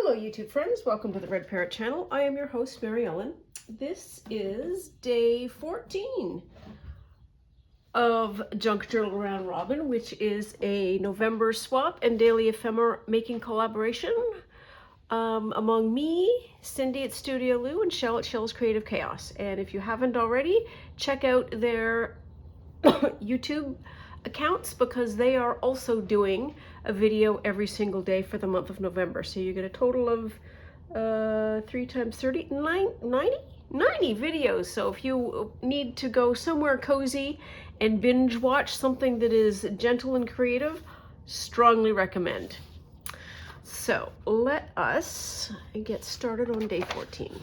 Hello YouTube friends, welcome to the Red Parrot channel. I am your host Mary Ellen. This is day 14 of Junk Journal Round Robin, which is a November swap and daily ephemera making collaboration among me, Cindy at Studio Lou, and Shell at Shell's Creative Chaos. And if you haven't already, check out their YouTube accounts because they are also doing a video every single day for the month of November. So you get a total of 3 times 30, 90 videos. So if you need to go somewhere cozy and binge watch something that is gentle and creative, strongly recommend. So let us get started on day 14.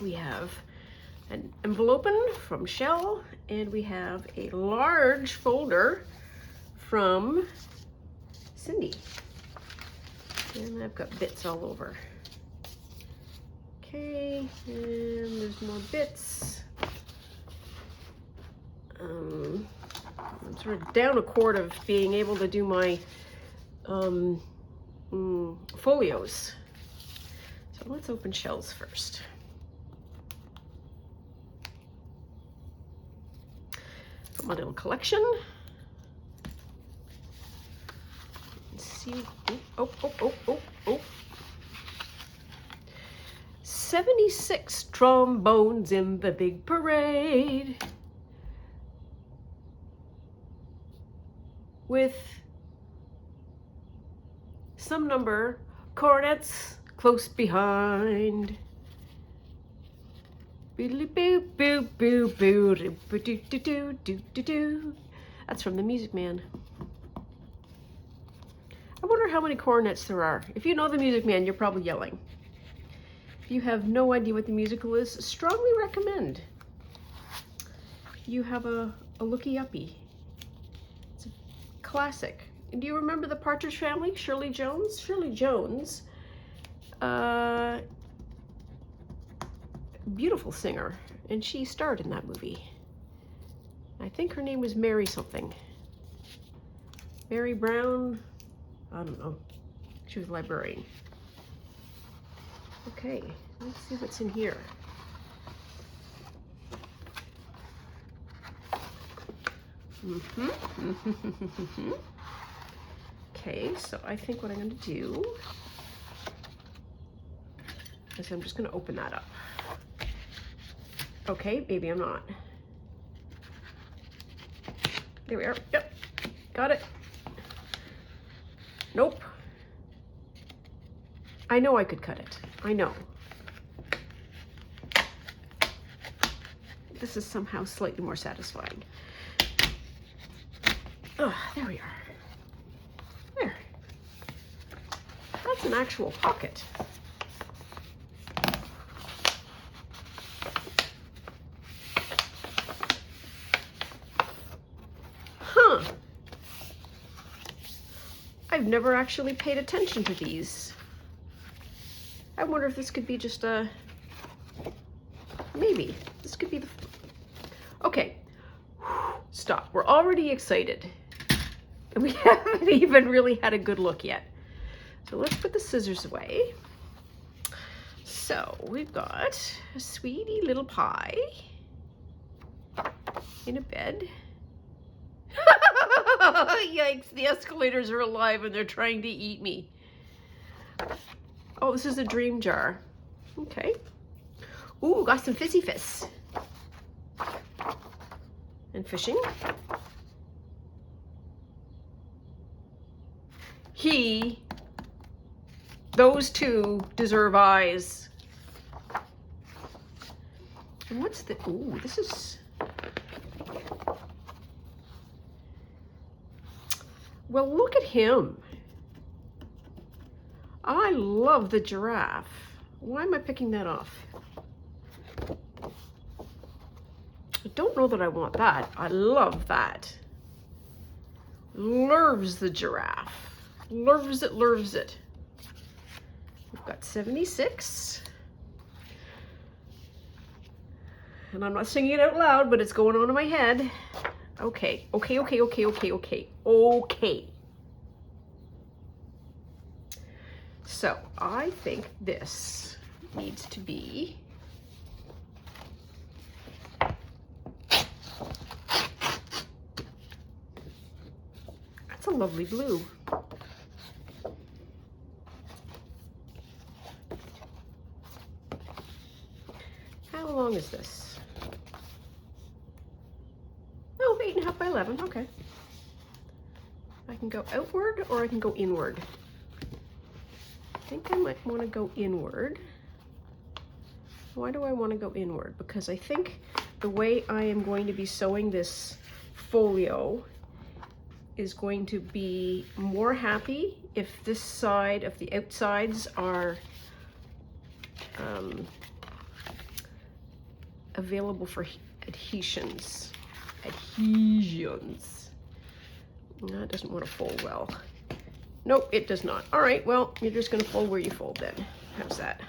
We have an envelope from Shell, and we have a large folder from Cindy. And I've got bits all over. Okay, and there's more bits. I'm sort of down a quart of being able to do my folios. So let's open Shell's first. My little collection. Let's see. Oh. 76 trombones in the big parade. With some number cornets close behind. That's from the Music Man. I wonder how many cornets there are. If you know the Music Man, you're probably yelling. If you have no idea what the musical is, strongly recommend you have a looky-uppy. It's a classic. And do you remember the Partridge Family? Shirley Jones? Shirley Jones, beautiful singer, and she starred in that movie. I think her name was Mary something. Mary Brown? I don't know. She was a librarian. Okay, let's see what's in here. Okay, so I think what I'm going to do is I'm just going to open that up. Okay, maybe I'm not. There we are. Yep, got it. Nope. I know I could cut it. I know. This is somehow slightly more satisfying. Oh, there we are. There. That's an actual pocket. I've never actually paid attention to these. I wonder if this could be just a, maybe. This could be the, okay. Stop, we're already excited. And we haven't even really had a good look yet. So let's put the scissors away. So we've got a sweetie little pie in a bed. Yikes, the escalators are alive and they're trying to eat me. Oh, this is a dream jar. Okay. Ooh, got some fizzy fists. And fishing. Those two deserve eyes. And what's the, ooh, this is, well, look at him. I love the giraffe. Why am I picking that off? I don't know that I want that. I love that. Loves the giraffe. Loves it, loves it. We've got 76. And I'm not singing it out loud, but it's going on in my head. Okay. So I think this needs to be that's a lovely blue. How long is this? Oh, 8.5 by 11, okay. I can go outward or I can go inward. I think I might want to go inward. Why do I want to go inward? Because I think the way I am going to be sewing this folio is going to be more happy if this side of the outsides are available for adhesions. That doesn't want to fold well. Nope, it does not. All right, well, you're just going to fold where you fold then. How's that?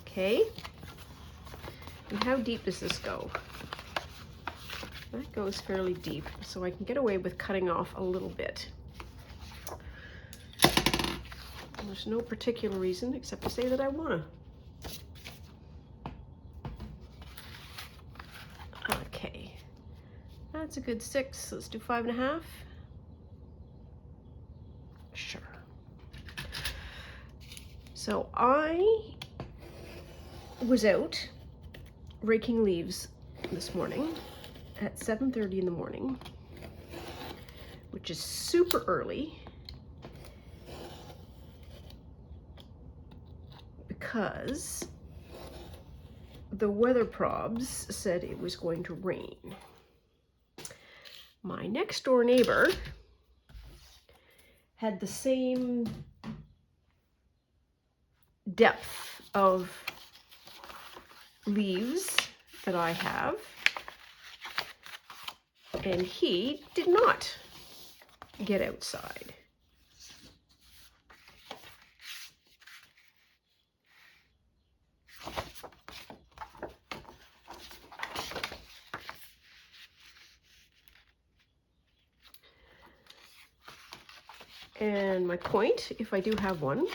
Okay. And how deep does this go? That goes fairly deep, so I can get away with cutting off a little bit. And there's no particular reason except to say that I want to. Okay, that's a good 6. Let's do 5.5. Sure. So I was out raking leaves this morning at 7:30 in the morning, which is super early because the weather probs said it was going to rain. My next door neighbor had the same depth of leaves that I have, and he did not get outside. And my point, if I do have one,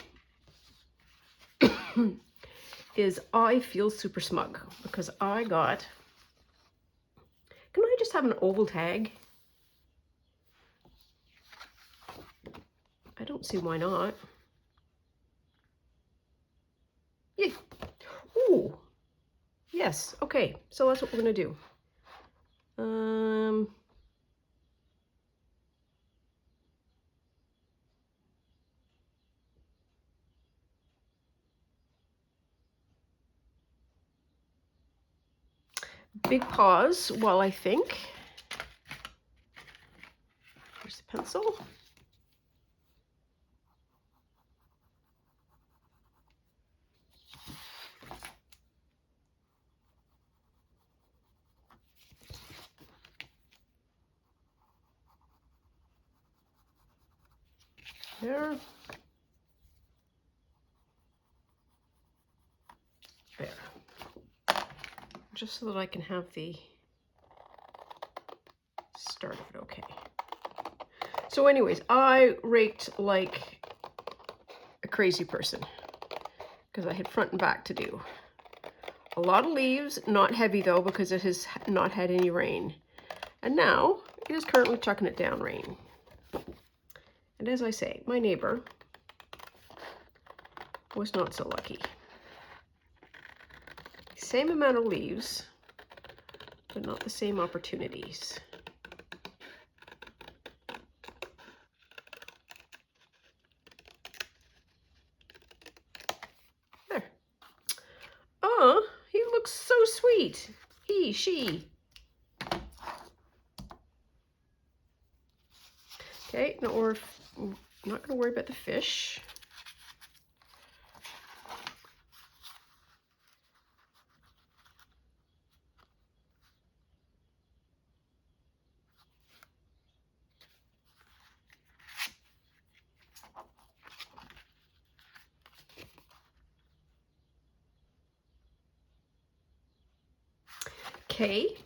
is I feel super smug because I got, can I just have an oval tag? I don't see why not. Yeah. Ooh. Yes. Okay. So that's what we're gonna do. Big pause while I think. Here's the pencil. There. There. Just so that I can have the start of it okay. So anyways, I raked like a crazy person because I had front and back to do. A lot of leaves, not heavy though, because it has not had any rain. And now it is currently chucking it down rain. And as I say, my neighbor was not so lucky. Same amount of leaves, but not the same opportunities. There. Oh, he looks so sweet. He, she. Okay, now we're not going to worry about the fish. Okay.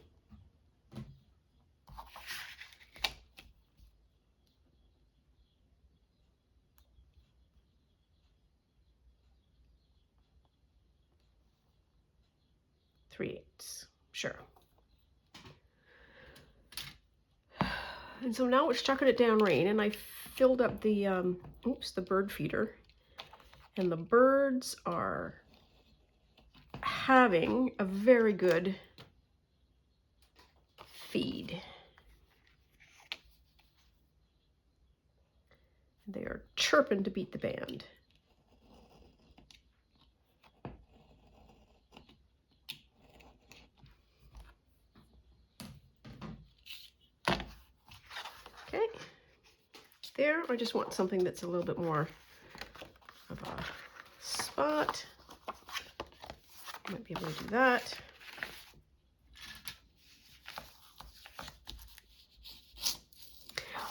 3/8. Sure. And so now it's chucking it down rain, and I filled up the, the bird feeder. And the birds are having a very good feed. They are chirping to beat the band. Okay, there, I just want something that's a little bit more of a spot. Might be able to do that.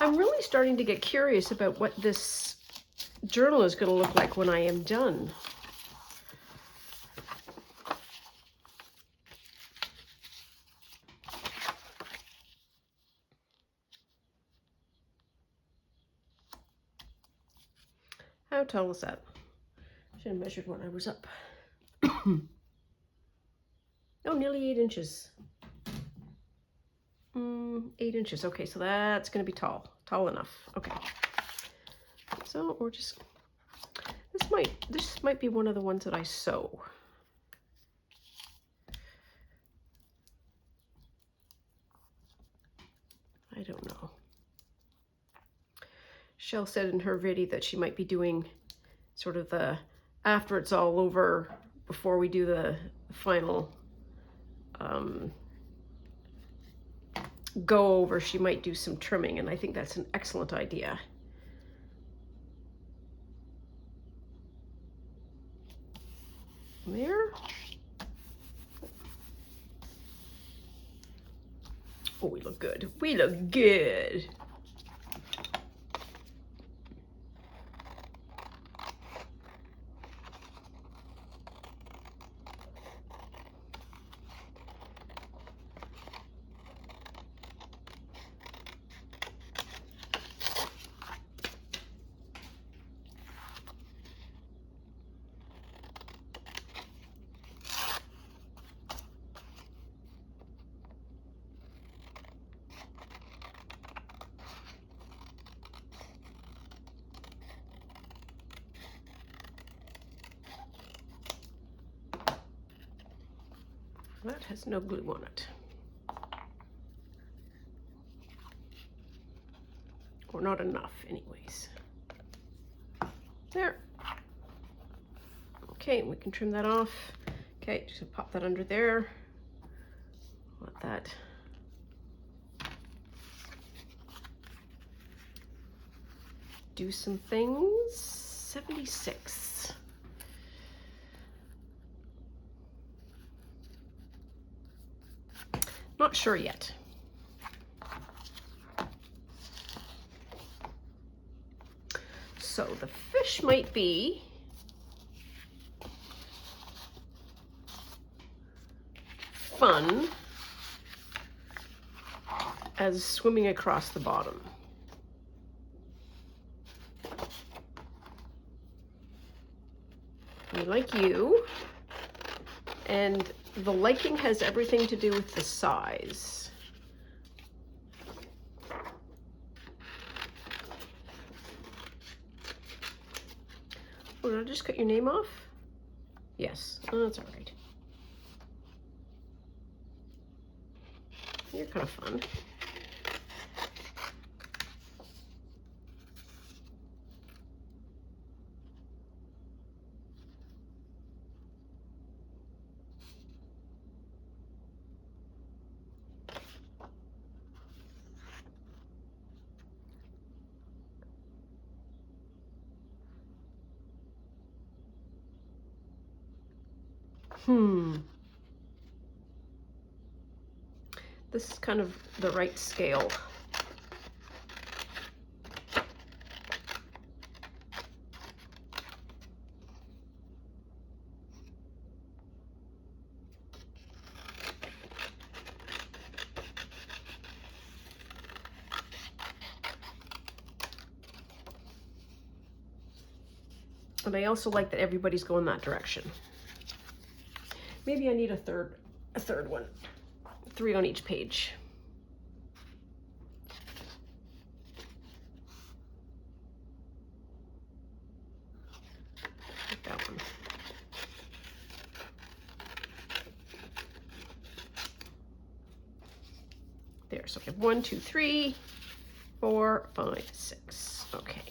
I'm really starting to get curious about what this journal is going to look like when I am done. How tall is that? Should have measured when I was up. Oh, nearly 8 inches. 8 inches. Okay, so that's going to be tall enough. Okay. So we're just, this might be one of the ones that I sew. I don't know. Shell said in her video that she might be doing sort of the, after it's all over, before we do the final go over, she might do some trimming, and I think that's an excellent idea. There. Oh, we look good. We look good. That has no glue on it. Or not enough, anyways. There. Okay, we can trim that off. Okay, just pop that under there. Let that. Do some things. 76. Not sure yet. So the fish might be fun as swimming across the bottom. We like you, and the liking has everything to do with the size. Oh, did I just cut your name off? Yes, oh, that's all right. You're kind of fun. This is kind of the right scale. And I also like that everybody's going that direction. Maybe I need a third a third one. 3 on each page. Like that one. There, so we have 1, 2, 3, 4, 5, 6. Okay.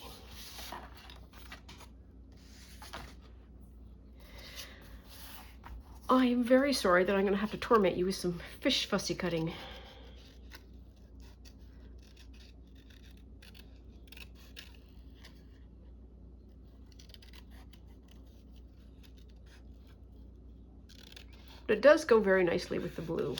I am very sorry that I'm going to have to torment you with some fish fussy cutting. But it does go very nicely with the blue.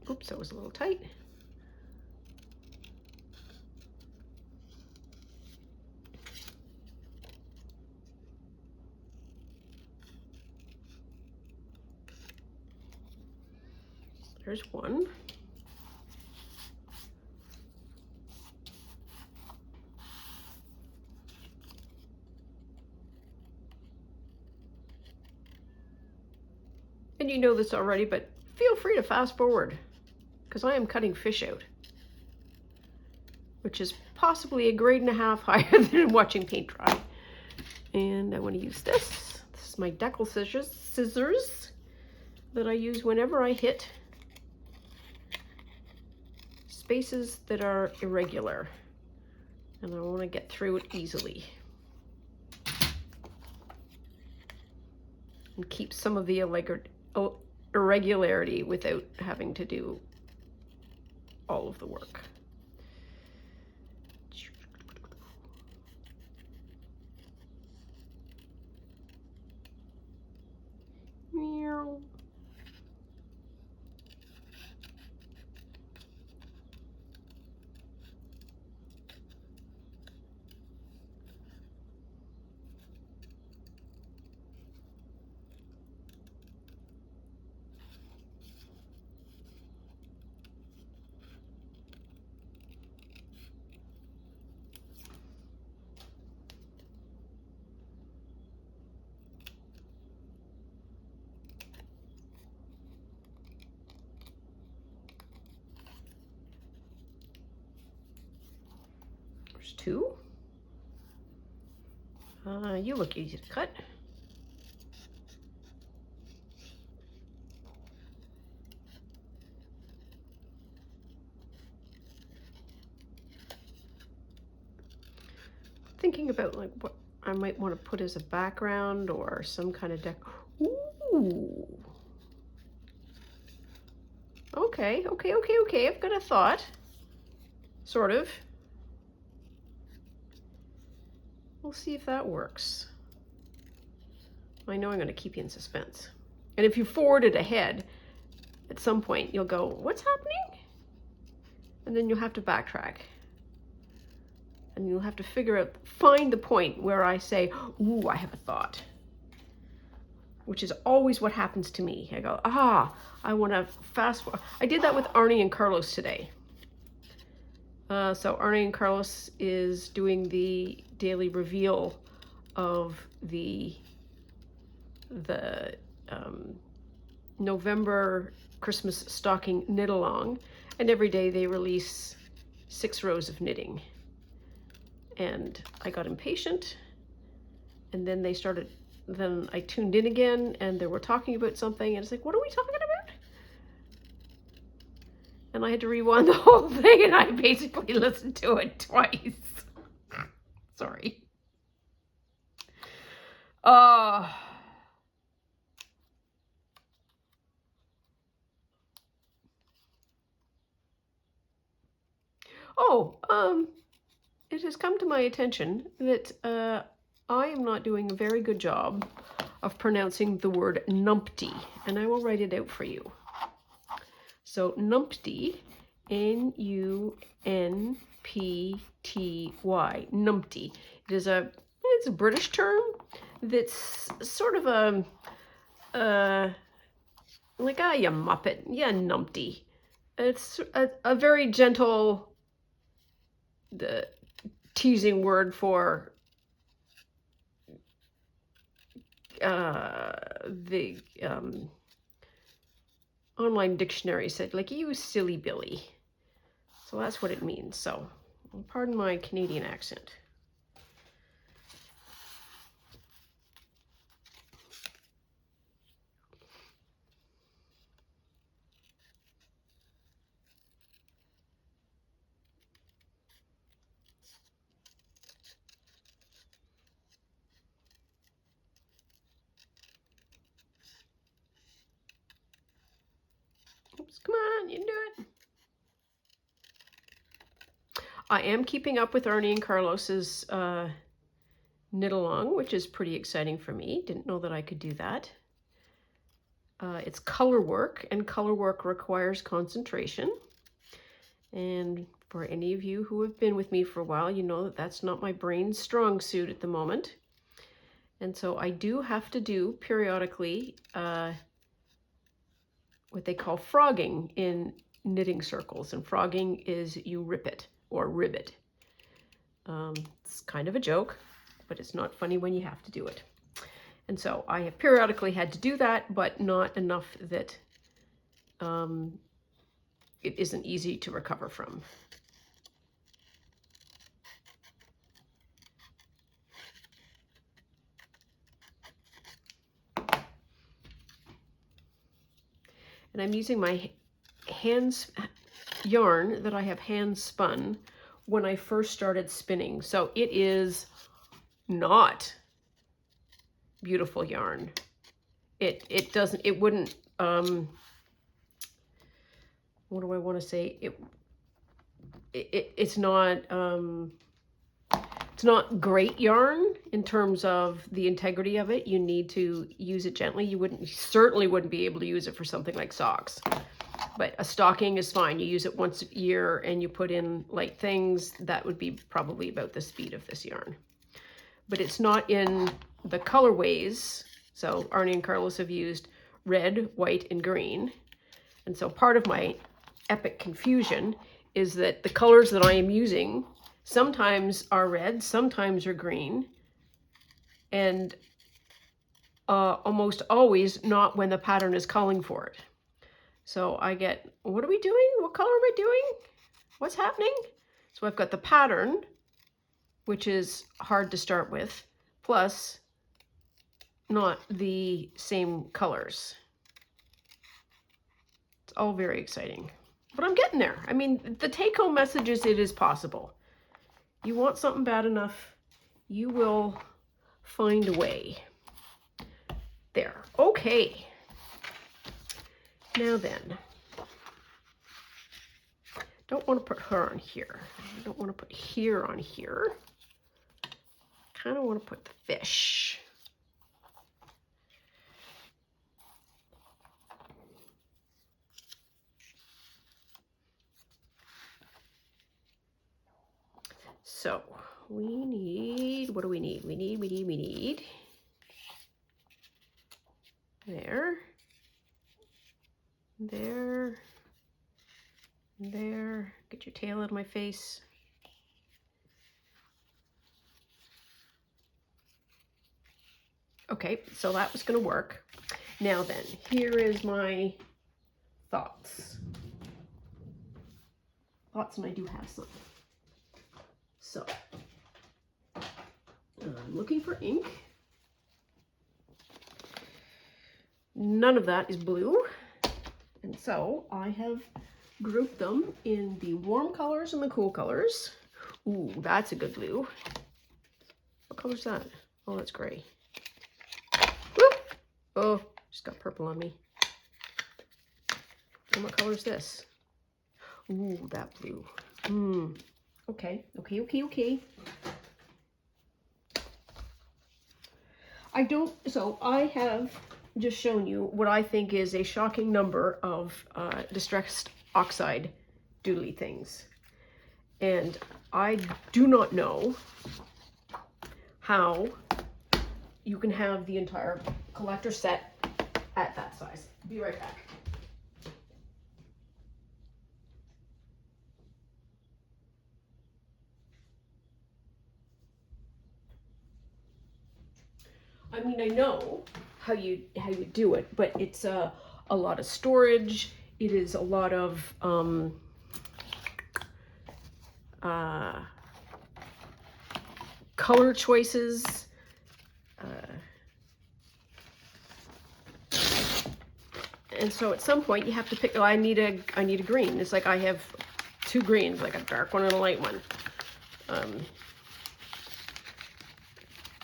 Oops, that was a little tight. There's one. And you know this already, but feel free to fast forward, because I am cutting fish out, which is possibly a grade and a half higher than watching paint dry. And I want to use this. This is my decal scissors that I use whenever I hit spaces that are irregular, and I want to get through it easily and keep some of the irregularity without having to do all of the work. There's 2. You look easy to cut. Thinking about like what I might want to put as a background or some kind of deck. Ooh. Okay. I've got a thought. Sort of. We'll see if that works. I know I'm going to keep you in suspense. And if you forward it ahead, at some point you'll go, what's happening? And then you'll have to backtrack. And you'll have to find the point where I say, ooh, I have a thought. Which is always what happens to me. I go, I want to fast forward. I did that with Arnie and Carlos today. So Arnie and Carlos is doing the daily reveal of the November Christmas stocking knit along, and every day they release 6 rows of knitting. And I got impatient, and then then I tuned in again, and they were talking about something, and it's like, what are we talking about? And I had to rewind the whole thing, and I basically listened to it twice. Sorry. It has come to my attention that I am not doing a very good job of pronouncing the word numpty, and I will write it out for you. So numpty, N-U-N-P-T-Y, numpty. it's a British term that's sort of a like, you muppet, you numpty. It's a very gentle, teasing word for the online dictionary said, like, you silly Billy. So that's what it means. So pardon my Canadian accent. Oops, come on, you can do it. I am keeping up with Arnie and Carlos's knit along, which is pretty exciting for me. Didn't know that I could do that. It's color work, and color work requires concentration. And for any of you who have been with me for a while, you know that that's not my brain's strong suit at the moment. And so I do have to do periodically what they call frogging in knitting circles. And frogging is you rip it or ribbit. It's kind of a joke, but it's not funny when you have to do it. And so I have periodically had to do that, but not enough that it isn't easy to recover from. And I'm using my yarn that I have hand spun when I first started spinning. So it is not beautiful yarn. It wouldn't, what do I want to say? It's not great yarn in terms of the integrity of it. You need to use it gently. You certainly wouldn't be able to use it for something like socks. But a stocking is fine. You use it once a year and you put in light things. That would be probably about the speed of this yarn. But it's not in the colorways. So Arnie and Carlos have used red, white, and green. And so part of my epic confusion is that the colors that I am using sometimes are red, sometimes are green, and almost always not when the pattern is calling for it. So I get, what are we doing? What color am I doing? What's happening? So I've got the pattern, which is hard to start with, plus not the same colors. It's all very exciting, but I'm getting there. I mean, the take-home message is it is possible. You want something bad enough, you will find a way. There. Okay. Now then, don't want to put her on here. I don't want to put here on here. Kind of want to put the fish. So we need, what do we need? We need there, there, get your tail out of my face. Okay, so that was going to work. Now then, here is my thoughts. And I do have some. So, I'm looking for ink. None of that is blue. And so I have grouped them in the warm colors and the cool colors. Ooh, that's a good blue. What color is that? Oh, that's gray. Whoop! Oh, just got purple on me. And what color is this? Ooh, that blue. Okay. I have just shown you what I think is a shocking number of distressed oxide doodly things. And I do not know how you can have the entire collector set at that size. Be right back. I mean, I know how you do it, but it's a lot of storage. It is a lot of color choices. And so at some point you have to pick. Oh, I need a green. It's like I have two greens, like a dark one and a light one.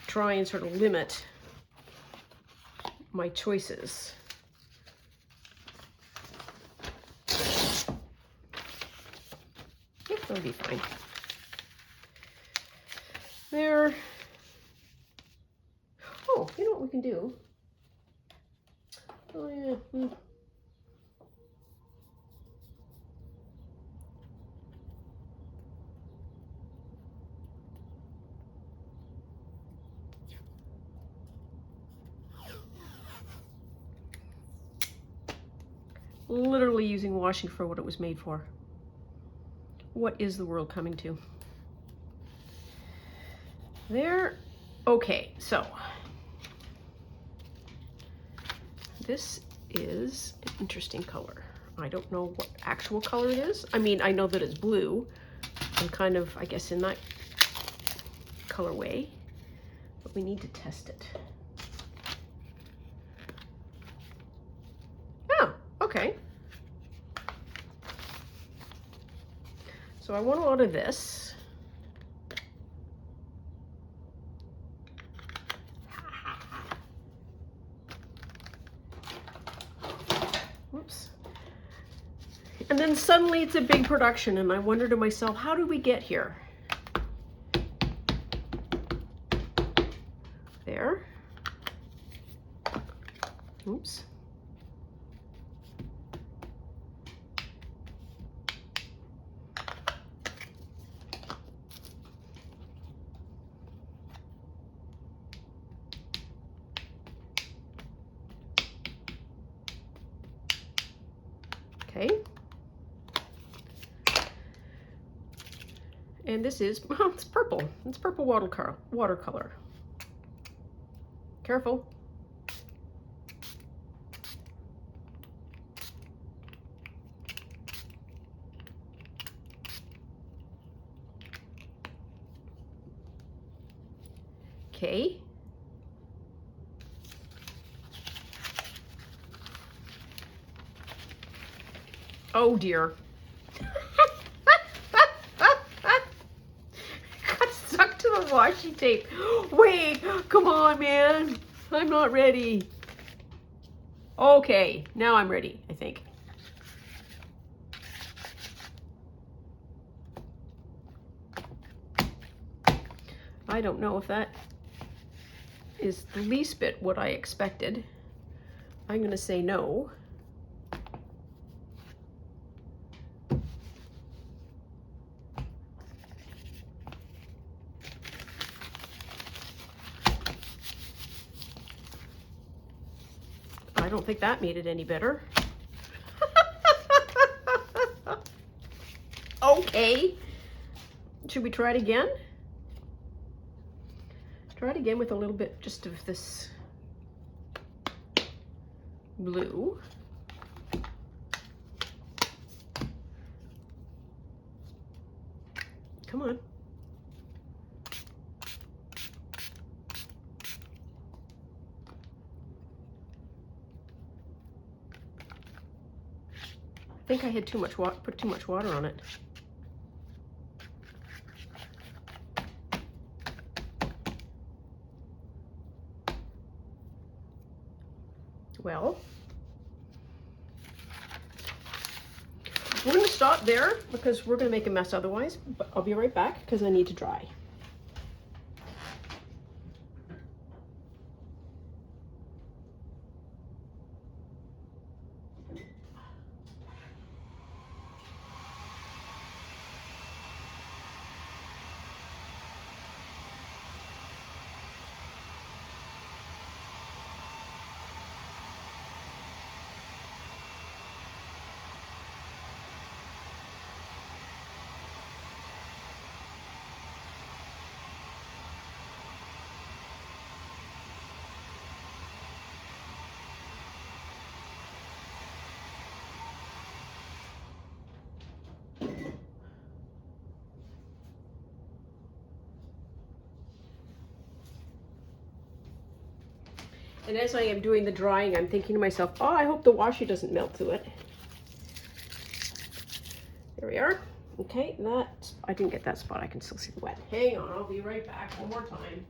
Try and sort of limit my choices. Yeah, that'll be fine. There. Oh, you know what we can do? Oh, yeah. Literally using washing for what it was made for. What is the world coming to? There. Okay, so this is an interesting color. I don't know what actual color it is. I mean, I know that it's blue and kind of, I guess, in that colorway, but we need to test it. Oh, okay. So I want a lot of this. Whoops. And then suddenly it's a big production, and I wonder to myself, how did we get here? There. Oops. Okay. And this is, well, it's purple. It's purple watercolor. Careful. Okay. Oh dear. Got stuck to the washi tape. Wait, come on, man. I'm not ready. Okay, now I'm ready, I think. I don't know if that is the least bit what I expected. I'm going to say no. I don't think that made it any better. Okay. Should we try it again? Try it again with a little bit just of this blue. Come on. I think I had too much put too much water on it. Well, we're going to stop there because we're going to make a mess otherwise, but I'll be right back because I need to dry. And as I am doing the drying, I'm thinking to myself, oh, I hope the washi doesn't melt to it. There we are. Okay, that, I didn't get that spot. I can still see the wet. Hang on, I'll be right back one more time.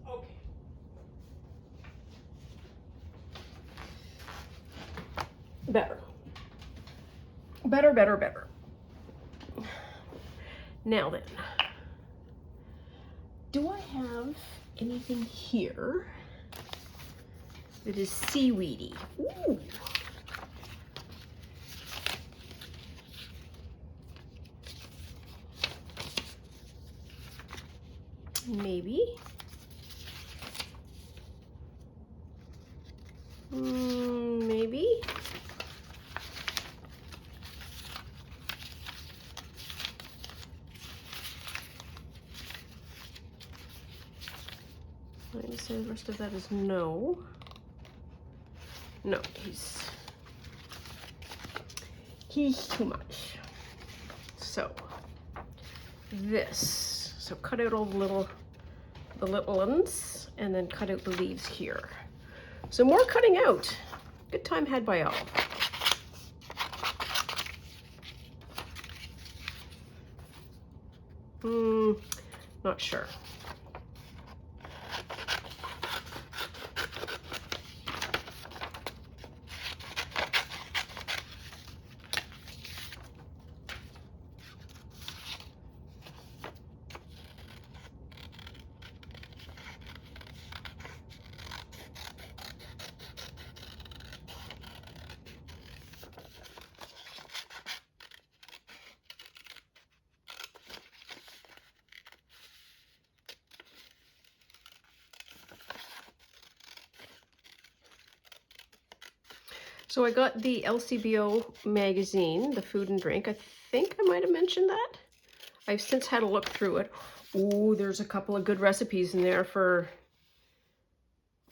Okay. Better. Better, better, better. Now then, do I have anything here that is seaweedy? Ooh. Maybe. Maybe. I'm going to say the rest of that is no. No, he's too much. So this. So cut out all the little ones, and then cut out the leaves here. So more cutting out. Good time had by all. Not sure. So I got the LCBO magazine, the food and drink. I think I might have mentioned that. I've since had a look through it. Ooh, there's a couple of good recipes in there for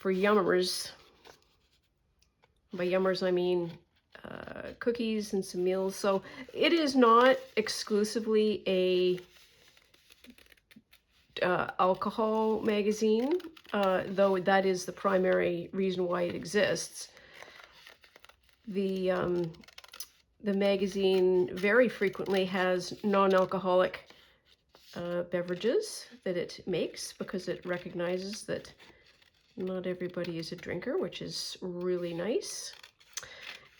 yummers. By yummers, I mean cookies and some meals. So it is not exclusively a alcohol magazine, though that is the primary reason why it exists. The magazine very frequently has non-alcoholic beverages that it makes, because it recognizes that not everybody is a drinker, which is really nice.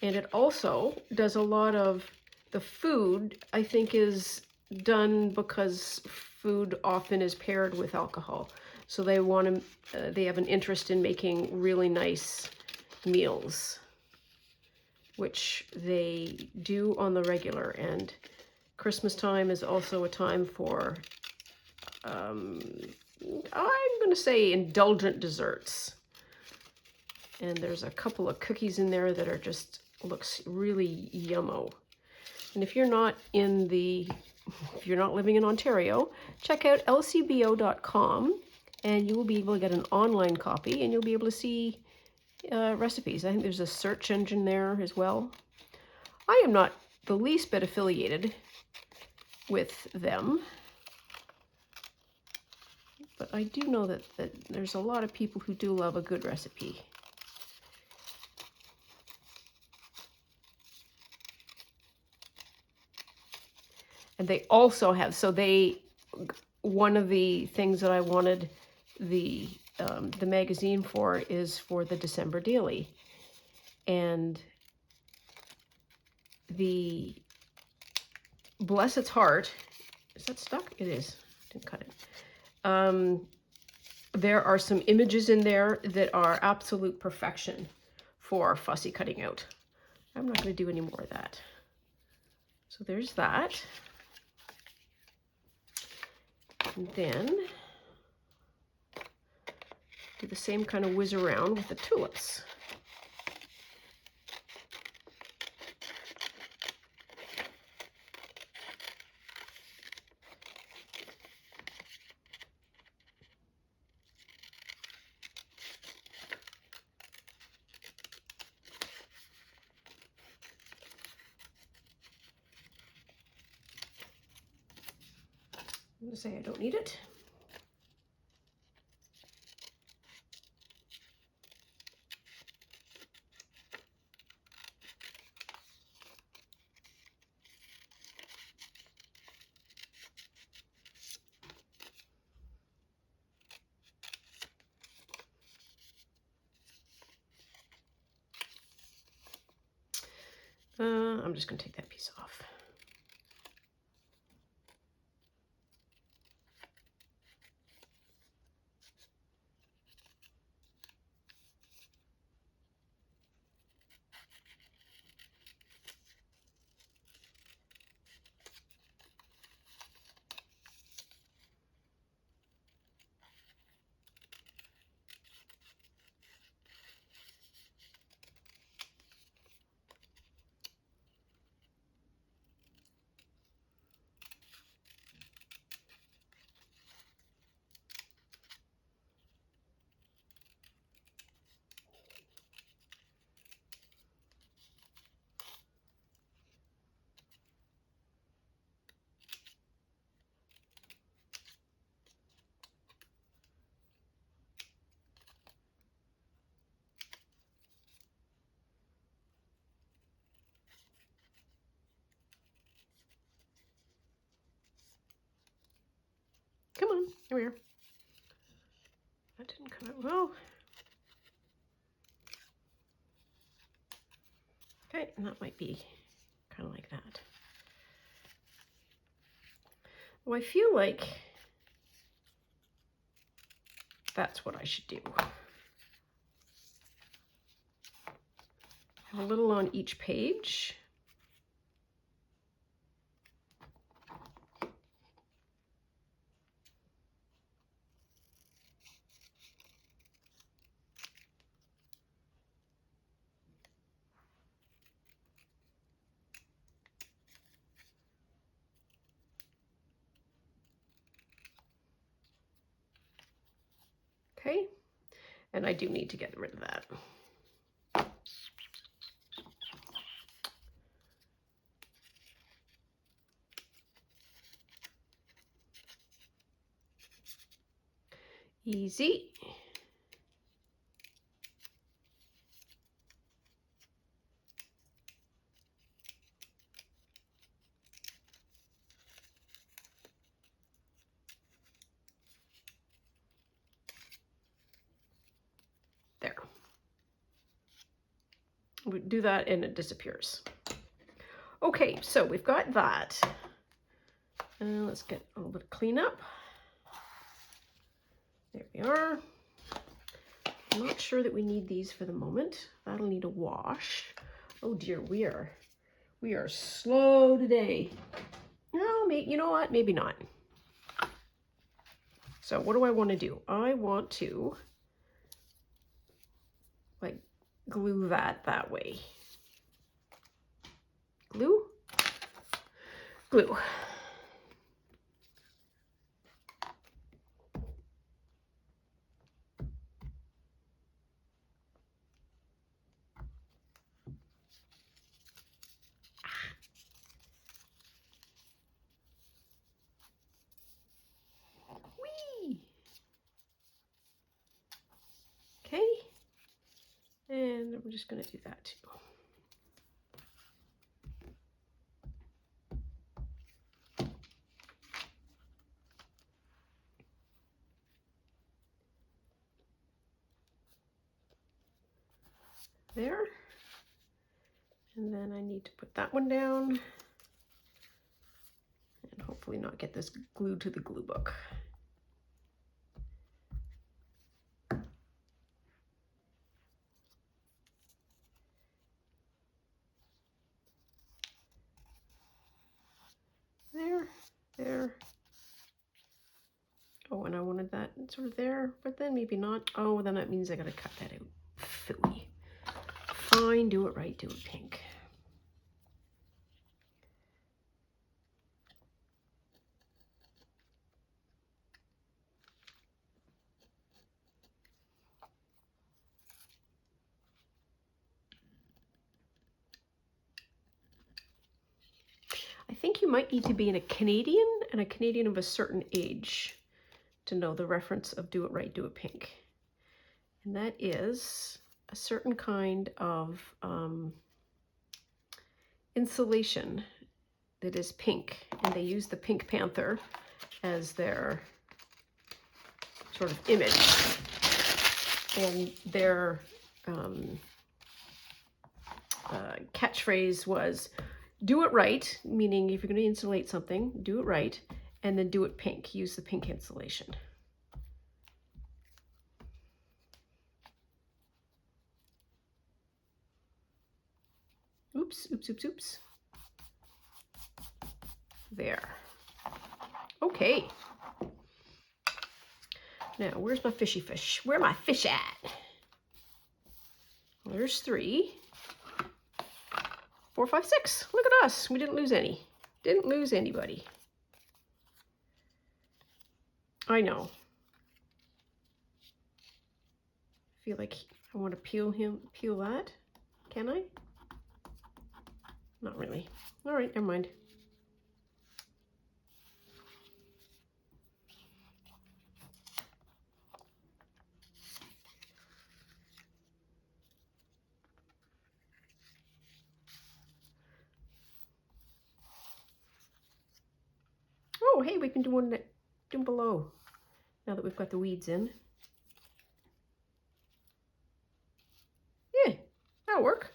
And it also does a lot of the food, I think, is done because food often is paired with alcohol. So they want to, they have an interest in making really nice meals, which they do on the regular. And Christmas time is also a time for, I'm going to say, indulgent desserts. And there's a couple of cookies in there that are just, looks really yummo. And if you're not living in Ontario, check out lcbo.com, and you will be able to get an online copy, and you'll be able to see recipes. I think there's a search engine there as well. I am not the least bit affiliated with them, but I do know that there's a lot of people who do love a good recipe. And they also have, one of the things that I wanted the magazine for is for the December daily. And the Bless Its Heart, is that stuck? It is. Didn't cut it. There are some images in there that are absolute perfection for fussy cutting out. I'm not going to do any more of that. So there's that. And then do the same kind of whiz around with the tulips. I'm going to say I don't need it. I'm just going to take that piece off. Come on, here we are. That didn't come out well. Okay, and that might be kind of like that. Well, I feel like that's what I should do. Have a little on each page. Okay, and I do need to get rid of that. Easy. There. We do that and it disappears. Okay, so we've got that. And let's get a little bit of cleanup. There we are. I'm not sure that we need these for the moment. That'll need a wash. Oh dear, we are slow today. No, maybe, you know what? Maybe not. So what do I want to do? I want to like glue that way. Glue? Glue. Whee! Okay. And I'm just going to do that too. There. And then I need to put that one down and hopefully not get this glued to the glue book. There. Oh, and I wanted that sort of there, but then maybe not. Oh, then that means I gotta cut that out. Phooey. Fine, do it right, do it pink. I think you might need to be in a Canadian and a Canadian of a certain age to know the reference of Do It Right, Do It Pink. And that is a certain kind of insulation that is pink, and they use the Pink Panther as their sort of image. And their catchphrase was, do it right, meaning if you're going to insulate something, do it right, and then do it pink. Use the pink insulation. Oops, oops, oops, oops. There. Okay. Now, where's my fishy fish? Where my fish at? Well, there's 3, 4, 5, 6. Look at us. We didn't lose any. Didn't lose anybody. I know. I feel like I want to peel that. Can I? Not really. All right, never mind. Oh, hey, we can do one down below now that we've got the weeds in. Yeah, that'll work.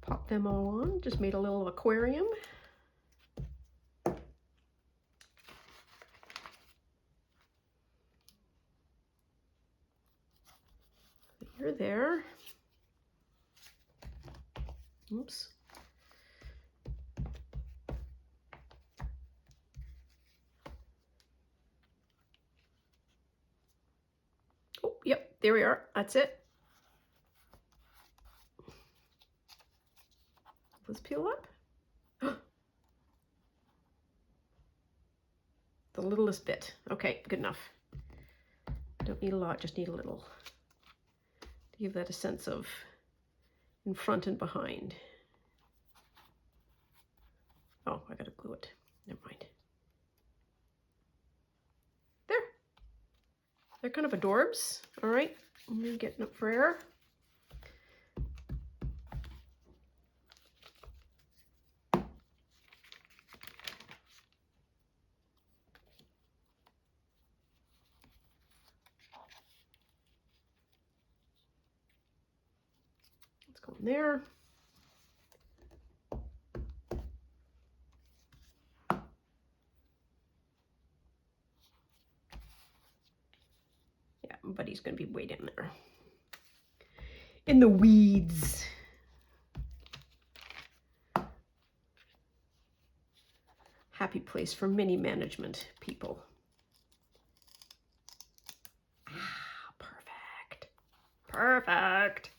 Pop them all on. Just made a little aquarium. You're there. Oops. Oh, yep, there we are. That's it. Let's peel up. The littlest bit. Okay, good enough. Don't need a lot, just need a little. To give that a sense of in front and behind. Oh, I gotta glue it. Never mind. There. They're kind of adorbs. All right, I'm getting up for air. Let's go in there. Yeah, Buddy's gonna be way down there. In the weeds. Happy place for many management people. Ah, perfect. Perfect.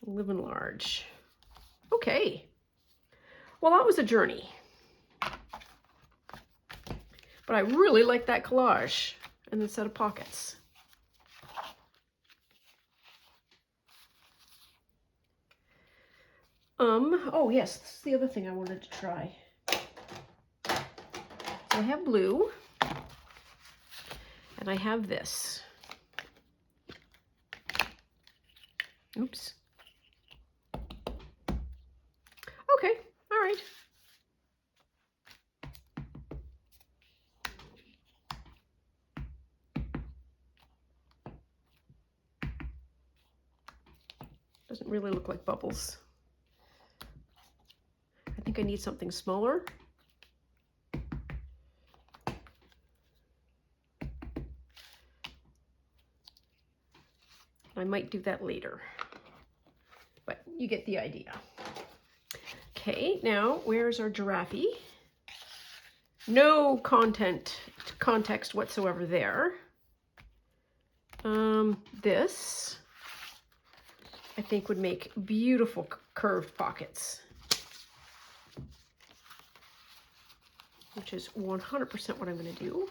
Living large. Okay. Well, that was a journey. But I really like that collage and the set of pockets. Oh yes, this is the other thing I wanted to try. So I have blue, and I have this. Oops. Okay, all right. Doesn't really look like bubbles. I think I need something smaller. I might do that later, but you get the idea. Okay, now where's our giraffe? No context whatsoever there. This I think would make beautiful curved pockets, which is 100% what I'm going to do.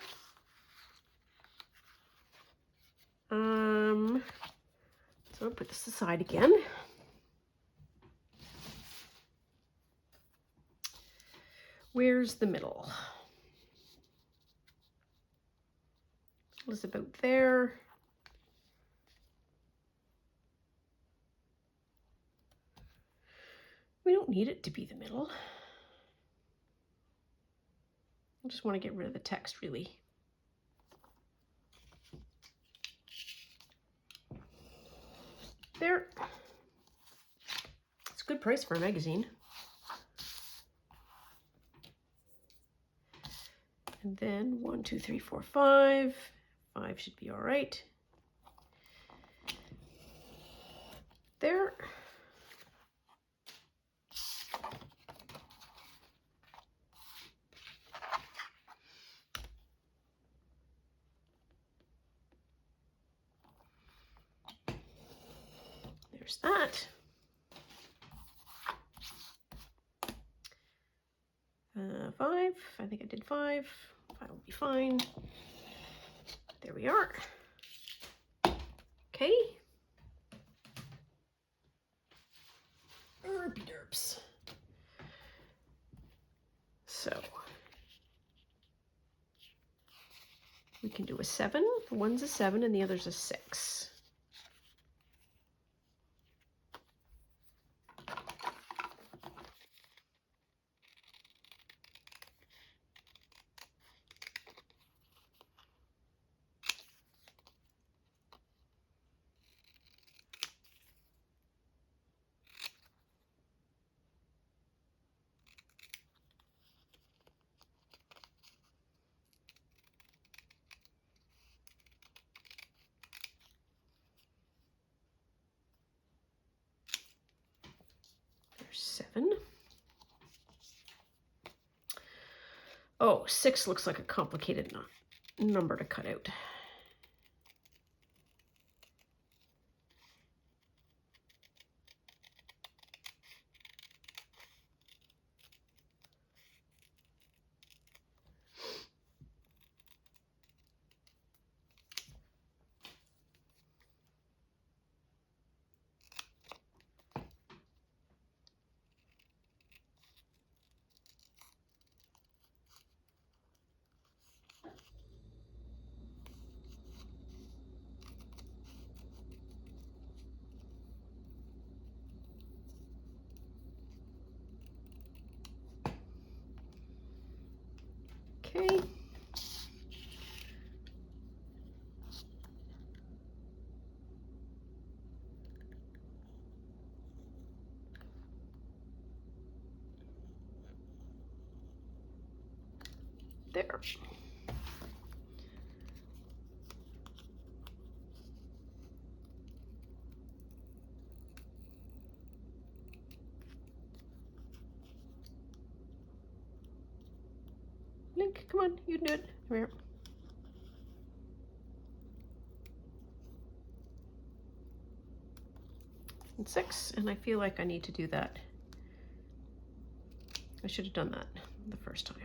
put this aside again. Where's the middle? It was about there. We don't need it to be the middle. I just want to get rid of the text, really. There. It's a good price for a magazine. And then 1, 2, 3, 4, 5. 5 should be all right. There. There's that. 5. I think I did 5. 5 will be fine. There we are. Okay. Derpy derps. So we can do a 7. One's a 7 and the other's a 6. There's 7. Oh, 6 looks like a complicated number to cut out. Okay. There. Link, come on, you can do it. Come here. And 6, and I feel like I need to do that. I should have done that the first time.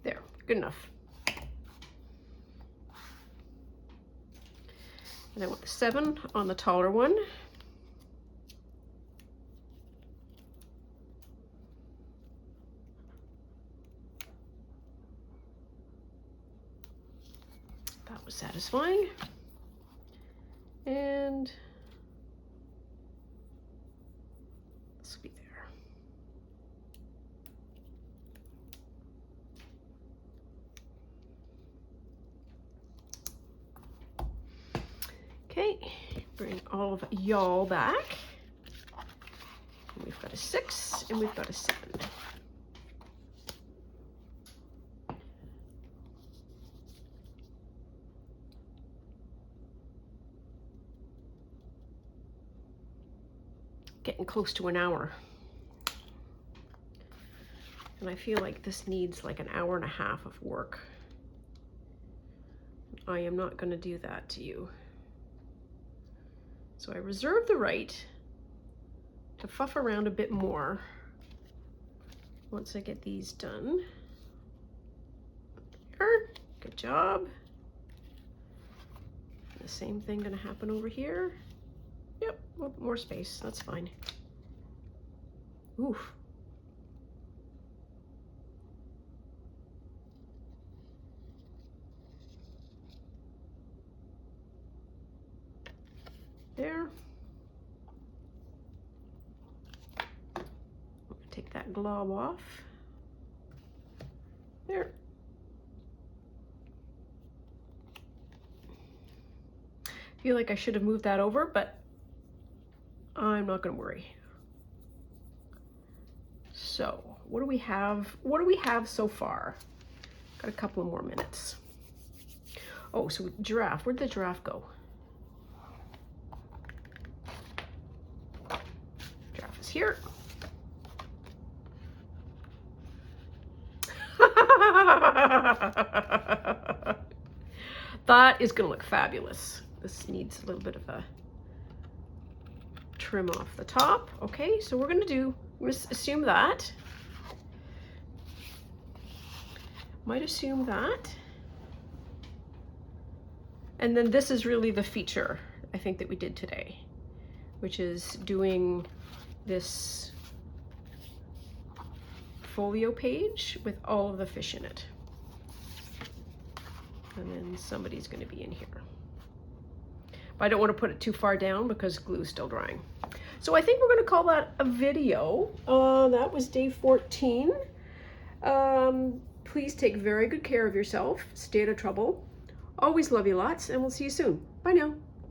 There, good enough. And I want the 7 on the taller one. That was satisfying. And this will be there. Okay, bring all of y'all back. And we've got a 6 and we've got a 7. getting close to an hour. And I feel like this needs like an hour and a half of work. I am not going to do that to you. So I reserve the right to fuff around a bit more once I get these done. Good job. The same thing going to happen over here. Yep, a little bit more space. That's fine. Oof. There. Take that glob off. There. Feel like I should have moved that over, but I'm not going to worry. So, what do we have? What do we have so far? Got a couple of more minutes. Oh, so giraffe. Where'd the giraffe go? Giraffe is here. That is going to look fabulous. This needs a little bit of a trim off the top. Okay, so we're going to assume that. Might assume that. And then this is really the feature, I think, that we did today, which is doing this folio page with all of the fish in it. And then somebody's going to be in here. But I don't want to put it too far down because glue is still drying. So I think we're going to call that a video. That was day 14. Please take very good care of yourself. Stay out of trouble. Always love you lots, and we'll see you soon. Bye now.